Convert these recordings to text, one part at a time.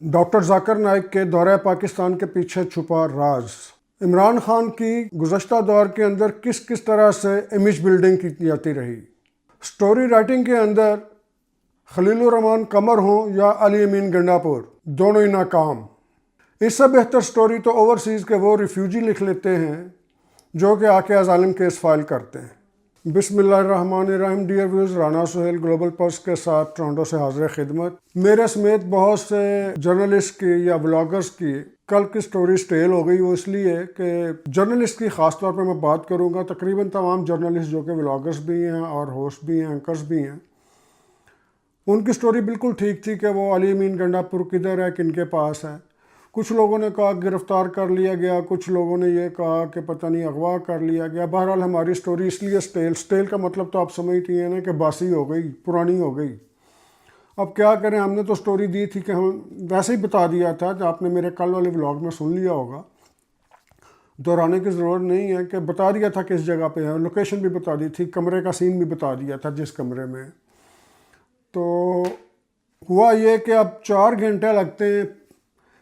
Doctor Zakir Naik کے دورہ پاکستان کے پیچھے چھپا راز۔ عمران خان کی گزشتہ دور کے اندر کس طرح سے امیج بلڈنگ کی جاتی رہی۔ سٹوری رائٹنگ کے اندر خلیل الرحمان قمر ہوں یا علی امین گنڈاپور، دونوں ہی ناکام۔ اس سے بہتر سٹوری تو اوورسیز کے وہ ریفیوجی لکھ لیتے ہیں جو کہ آ کے ازالم کیس فائل کرتے ہیں۔ بسم اللہ الرحمن الرحیم۔ Dear views, Rana Sohail global post کے ساتھ ٹورنٹو سے حاضر خدمت۔ میرے سمیت بہت سے جرنلسٹ کی یا بلاگرز کی کل کی سٹوری سٹیل ہو گئی، وہ اس لیے کہ جرنلسٹ کی خاص طور پر میں بات کروں گا۔ تقریباً تمام جرنلسٹ جو کہ بلاگرز بھی ہیں اور ہوسٹ بھی ہیں، اینکرز بھی ہیں، ان کی سٹوری بالکل ٹھیک تھی کہ وہ علی امین گنڈاپور کدھر ہے، کن کے پاس ہے۔ کچھ لوگوں نے کہا گرفتار کر لیا گیا، کچھ لوگوں نے یہ کہا کہ پتہ نہیں اغوا کر لیا گیا۔ بہرحال ہماری سٹوری اس لیے سٹیل کا مطلب تو آپ سمجھتی ہیں نا کہ باسی ہو گئی، پرانی ہو گئی۔ اب کیا کریں، ہم نے تو سٹوری دی تھی کہ ہم ویسے ہی بتا دیا تھا، جو آپ نے میرے کل والے ولاگ میں سن لیا ہوگا، دہرانے کی ضرورت نہیں ہے، کہ بتا دیا تھا کس جگہ پہ ہے، لوکیشن بھی بتا دی تھی، کمرے کا سین بھی بتا دیا تھا جس کمرے میں۔ تو ہوا یہ کہ اب 4 گھنٹے لگتے ہیں،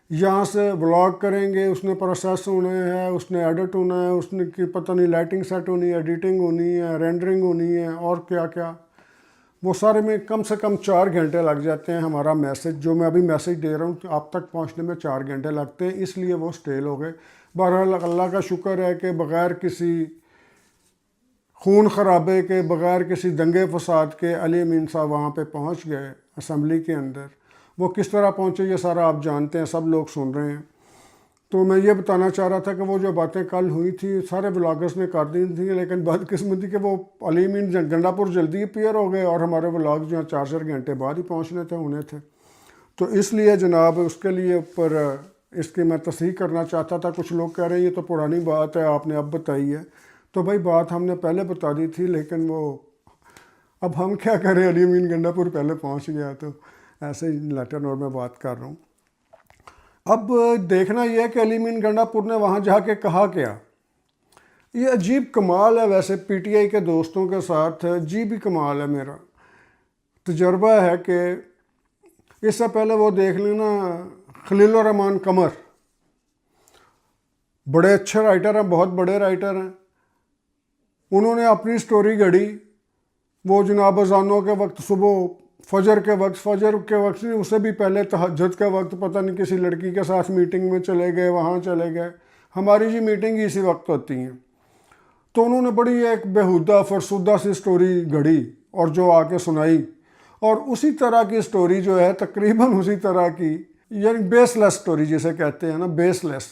یہاں سے ولاگ کریں گے، اس نے پروسیس ہونا ہے، اس نے ایڈٹ ہونا ہے، اس نے کی پتہ نہیں لائٹنگ سیٹ ہونی ہے، ایڈیٹنگ ہونی ہے، رینڈرنگ ہونی ہے، اور کیا کیا، وہ سارے میں کم سے کم 4 گھنٹے لگ جاتے ہیں۔ ہمارا میسج جو میں ابھی میسج دے رہا ہوں آپ تک پہنچنے میں 4 گھنٹے لگتے ہیں، اس لیے وہ سٹیل ہو گئے۔ بہرحال اللہ کا شکر ہے کہ بغیر کسی خون خرابے کے، بغیر کسی دنگے فساد کے علی امین صاحب وہاں پہ پہنچ گئے اسمبلی کے اندر۔ وہ کس طرح پہنچے یہ سارا آپ جانتے ہیں، سب لوگ سن رہے ہیں۔ تو میں یہ بتانا چاہ رہا تھا کہ وہ جو باتیں کل ہوئی تھی سارے بلاگرز نے کر دی تھیں، لیکن بدقسمتی کہ وہ علی امین گنڈاپور جلدی اپیئر ہو گئے اور ہمارے ولاگ جو ہیں 4 گھنٹے بعد ہی پہنچنے تھے ہونے تھے۔ تو اس لیے جناب اس کے لیے اوپر اس کی میں تصحیح کرنا چاہتا تھا۔ کچھ لوگ کہہ رہے ہیں یہ تو پرانی بات ہے، آپ نے اب بتائی ہے۔ تو بھائی بات ہم نے پہلے بتا دی تھی، لیکن وہ اب ہم کیا کریں، علی امین گنڈاپور پہلے پہنچ گیا، تو ایسے ہی لیٹر نوٹ میں بات کر رہا ہوں۔ اب دیکھنا یہ ہے کہ علی امین گنڈاپور نے وہاں جا کے کہا کیا۔ یہ عجیب کمال ہے، ویسے پی ٹی آئی کے دوستوں کے ساتھ عجیب ہی کمال ہے۔ میرا تجربہ ہے کہ اس سے پہلے وہ دیکھ لینا خلیل الرحمان قمر، بڑے اچھے رائٹر ہیں، بہت بڑے رائٹر ہیں۔ انہوں نے اپنی سٹوری گھڑی، وہ جناب اذانوں کے وقت، صبح فجر کے وقت نہیں، اسے بھی پہلے تہجد کے وقت پتہ نہیں کسی لڑکی کے ساتھ میٹنگ میں چلے گئے، وہاں چلے گئے۔ ہماری جی میٹنگ ہی اسی وقت ہوتی ہیں۔ تو انہوں نے بڑی ایک بیہودہ فرسودہ سی سٹوری گھڑی اور جو آ کے سنائی، اور اسی طرح کی سٹوری جو ہے، تقریباً اسی طرح کی، یعنی بیس لیس سٹوری جسے کہتے ہیں نا، بیس لیس،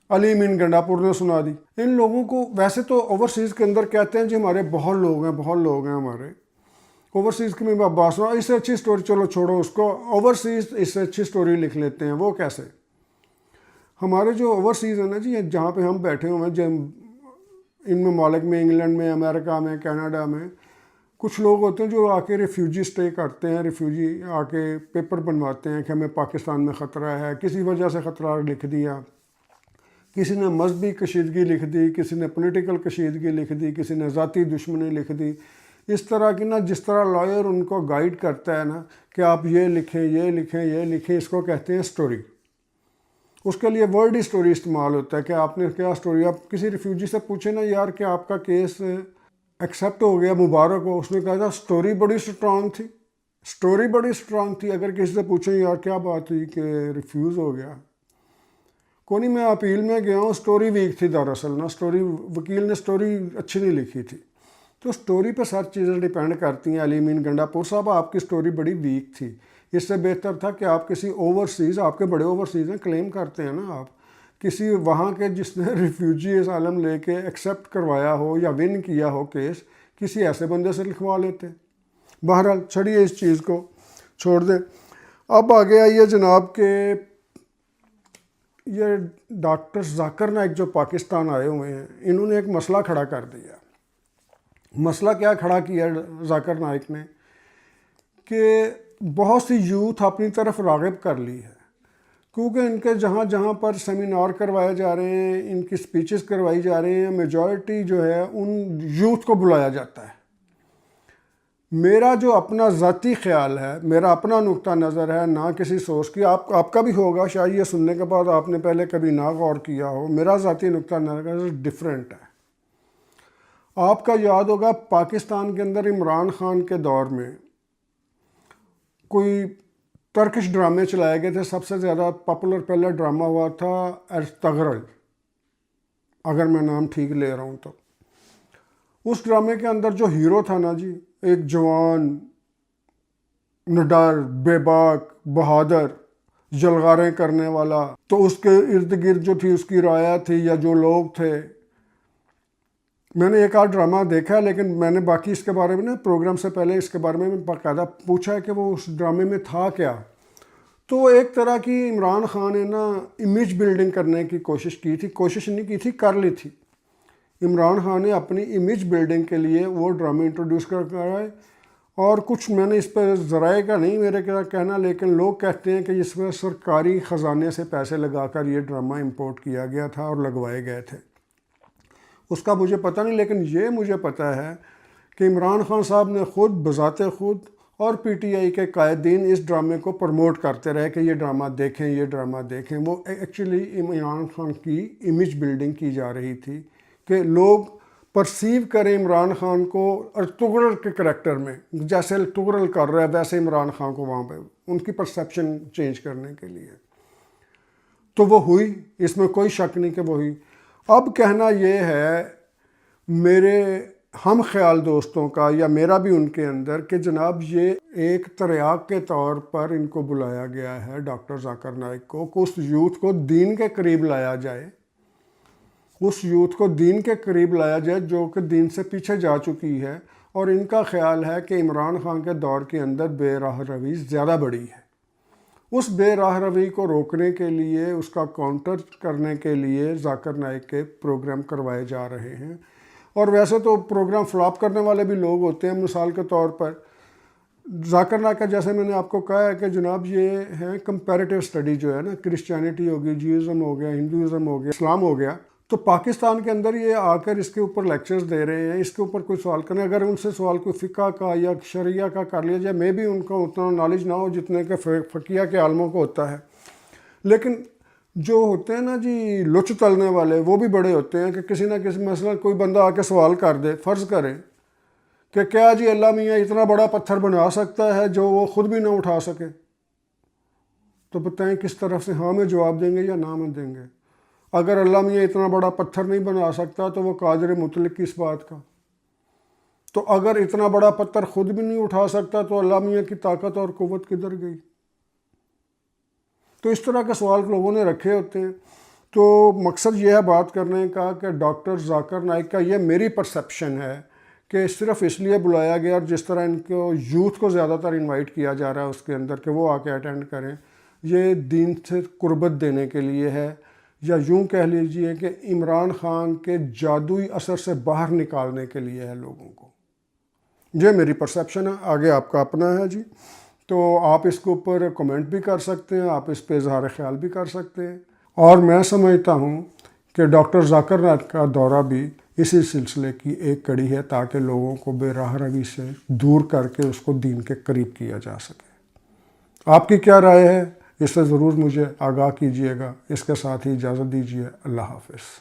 علی امین گنڈاپور نے سنا دی۔ ان لوگوں کو ویسے تو اوورسیز کے اندر کہتے ہیں جی ہمارے بہت لوگ ہیں ہمارے اوورسیز کی، میں بات سنا اس سے اچھی سٹوری، چلو چھوڑو اس کو، اوورسیز اس سے اچھی سٹوری لکھ لیتے ہیں۔ وہ کیسے؟ ہمارے جو اوورسیز ہیں نا جی، جہاں پہ ہم بیٹھے ہوئے ہیں، ان ممالک میں، انگلینڈ میں، امریکہ میں، کینیڈا میں، کچھ لوگ ہوتے ہیں جو آ کے ریفیوجی سٹے کرتے ہیں، ریفیوجی آ کے پیپر بنواتے ہیں کہ ہمیں پاکستان میں خطرہ ہے، کسی وجہ سے خطرہ لکھ دیا، کسی نے مذہبی کشیدگی لکھ دی، کسی نے پولیٹیکل کشیدگی لکھ دی، کسی نے ذاتی دشمنی لکھ دی۔ اس طرح کی نا، جس طرح لائر ان کو گائیڈ کرتا ہے نا کہ آپ یہ لکھیں، یہ لکھیں، یہ لکھیں، اس کو کہتے ہیں سٹوری۔ اس کے لیے ورڈ ہی سٹوری استعمال ہوتا ہے کہ آپ نے کیا سٹوری۔ آپ کسی ریفیوجی سے پوچھیں نا یار کہ آپ کا کیس ایکسیپٹ ہو گیا، مبارک ہو، اس نے کہا تھا سٹوری بڑی سٹرانگ تھی، سٹوری بڑی سٹرانگ تھی۔ اگر کسی سے پوچھیں یار کیا بات ہوئی کہ ریفیوز ہو گیا، کوئی نہیں، میں اپیل میں گیا ہوں، سٹوری ویک تھی دراصل نا، سٹوری وکیل نے سٹوری اچھی نہیں لکھی تھی۔ تو سٹوری پہ ساری چیزیں ڈیپینڈ کرتی ہیں۔ علی امین گنڈاپور صاحب آپ کی سٹوری بڑی ویک تھی، اس سے بہتر تھا کہ آپ کسی اوورسیز، آپ کے بڑے اوورسیز ہیں، کلیم کرتے ہیں نا آپ، کسی وہاں کے جس نے ریفیوجی اسائلم لے کے ایکسیپٹ کروایا ہو یا ون کیا ہو کیس، کسی ایسے بندے سے لکھوا لیتے۔ بہرحال چھڑیے اس چیز کو، چھوڑ دیں۔ اب آگے آئیے جناب کہ یہ ڈاکٹر ذاکر نائک جو پاکستان آئے ہوئے ہیں، انہوں نے ایک مسئلہ کھڑا کر دیا۔ مسئلہ کیا کھڑا کیا ذاکر نائک نے کہ بہت سی یوتھ اپنی طرف راغب کر لی ہے، کیونکہ ان کے جہاں جہاں پر سیمینار کروائے جا رہے ہیں، ان کی سپیچز کروائی جا رہی ہیں، میجورٹی جو ہے ان یوتھ کو بلایا جاتا ہے۔ میرا جو اپنا ذاتی خیال ہے، میرا اپنا نقطہ نظر ہے، نہ کسی سورس کی، آپ کا بھی ہوگا شاید، یہ سننے کے بعد آپ نے پہلے کبھی نہ غور کیا ہو، میرا ذاتی نقطہ نظر ڈیفرنٹ ہے۔ آپ کا یاد ہوگا پاکستان کے اندر عمران خان کے دور میں کوئی ترکش ڈرامے چلائے گئے تھے، سب سے زیادہ پاپولر پہلا ڈرامہ ہوا تھا ارطغرل، اگر میں نام ٹھیک لے رہا ہوں تو۔ اس ڈرامے کے اندر جو ہیرو تھا نا جی، ایک جوان، نڈر، بے باک، بہادر، جلغاریں کرنے والا، تو اس کے ارد گرد جو تھی اس کی رعایا تھی یا جو لوگ تھے، میں نے ایک آدھ ڈرامہ دیکھا ہے، لیکن میں نے باقی اس کے بارے میں پروگرام سے پہلے اس کے بارے میں باقاعدہ پوچھا ہے کہ وہ اس ڈرامے میں تھا کیا۔ تو ایک طرح کی عمران خان نے نا امیج بلڈنگ کرنے کی کوشش کی تھی، کوشش نہیں کی تھی، کر لی تھی۔ عمران خان نے اپنی امیج بلڈنگ کے لیے وہ ڈرامے انٹروڈیوس کرائے، اور کچھ میں نے اس پہ ذرائع کا نہیں میرے کہنا، لیکن لوگ کہتے ہیں کہ اس میں سرکاری خزانے سے پیسے لگا کر یہ ڈرامہ امپورٹ کیا گیا تھا اور لگوائے گئے تھے۔ اس کا مجھے پتہ نہیں، لیکن یہ مجھے پتہ ہے کہ عمران خان صاحب نے خود بذات خود اور پی ٹی آئی کے قائدین اس ڈرامے کو پروموٹ کرتے رہے کہ یہ ڈرامہ دیکھیں، یہ ڈرامہ دیکھیں۔ وہ ایکچولی عمران خان کی امیج بلڈنگ کی جا رہی تھی کہ لوگ پرسیو کریں عمران خان کو ارطغرل کے کریکٹر میں، جیسے ارطغرل کر رہا ہے ویسے عمران خان کو وہاں پہ ان کی پرسیپشن چینج کرنے کے لیے۔ تو وہ ہوئی، اس میں کوئی شک نہیں کہ وہ ہوئی۔ اب کہنا یہ ہے میرے ہم خیال دوستوں کا یا میرا بھی ان کے اندر کہ جناب یہ ایک تریاق کے طور پر ان کو بلایا گیا ہے، ڈاکٹر ذاکر نائک کو، کہ اس یوتھ کو دین کے قریب لایا جائے، اس یوتھ کو دین کے قریب لایا جائے جو کہ دین سے پیچھے جا چکی ہے، اور ان کا خیال ہے کہ عمران خان کے دور کے اندر بے راہ روی زیادہ بڑی ہے۔ اس بے راہ روی کو روکنے کے لیے، اس کا کاؤنٹر کرنے کے لیے ذاکر نائک کے پروگرام کروائے جا رہے ہیں۔ اور ویسے تو پروگرام فلاپ کرنے والے بھی لوگ ہوتے ہیں، مثال کے طور پر ذاکر نائک کا، جیسے میں نے آپ کو کہا ہے کہ جناب یہ ہے کمپیریٹیو اسٹڈی جو ہے نا، کرسچینٹی ہو گئی، جیوازم ہو گیا، ہندوازم ہو گیا، اسلام ہو گیا، تو پاکستان کے اندر یہ آ کر اس کے اوپر لیکچرز دے رہے ہیں، اس کے اوپر کوئی سوال کریں، اگر ان سے سوال کوئی فقہ کا یا شریعہ کا کر لیا جائے، میں بھی ان کا اتنا نالج نہ ہو جتنے کہ فقیہ کے عالموں کو ہوتا ہے، لیکن جو ہوتے ہیں نا جی لچ تلنے والے، وہ بھی بڑے ہوتے ہیں کہ کسی نہ کسی مسئلہ کوئی بندہ آ کے سوال کر دے، فرض کریں کہ کیا جی اللہ میاں اتنا بڑا پتھر بنا سکتا ہے جو وہ خود بھی نہ اٹھا سکے، تو بتائیں کس طرف سے ہاں میں جواب دیں گے یا نہ میں دیں گے؟ اگر اللہ میاں اتنا بڑا پتھر نہیں بنا سکتا تو وہ قادر مطلق کس بات کا؟ تو اگر اتنا بڑا پتھر خود بھی نہیں اٹھا سکتا تو اللہ میاں کی طاقت اور قوت کدھر گئی؟ تو اس طرح کے سوال لوگوں نے رکھے ہوتے ہیں۔ تو مقصد یہ ہے بات کرنے کا کہ ڈاکٹر ذاکر نائک کا، یہ میری پرسیپشن ہے کہ صرف اس لیے بلایا گیا، اور جس طرح ان کو یوتھ کو زیادہ تر انوائٹ کیا جا رہا ہے اس کے اندر کہ وہ آ کے اٹینڈ کریں، یہ دین سے قربت دینے کے لیے ہے، یا یوں کہہ لیجئے کہ عمران خان کے جادوئی اثر سے باہر نکالنے کے لیے ہے لوگوں کو۔ یہ میری پرسیپشن ہے، آگے آپ کا اپنا ہے جی۔ تو آپ اس کے اوپر کمنٹ بھی کر سکتے ہیں، آپ اس پہ اظہار خیال بھی کر سکتے ہیں، اور میں سمجھتا ہوں کہ ڈاکٹر ذاکر نائک کا دورہ بھی اسی سلسلے کی ایک کڑی ہے، تاکہ لوگوں کو بے راہ روی سے دور کر کے اس کو دین کے قریب کیا جا سکے۔ آپ کی کیا رائے ہے؟ اس سے ضرور مجھے آگاہ کیجیے گا۔ اس کے ساتھ ہی اجازت دیجیے، اللہ حافظ۔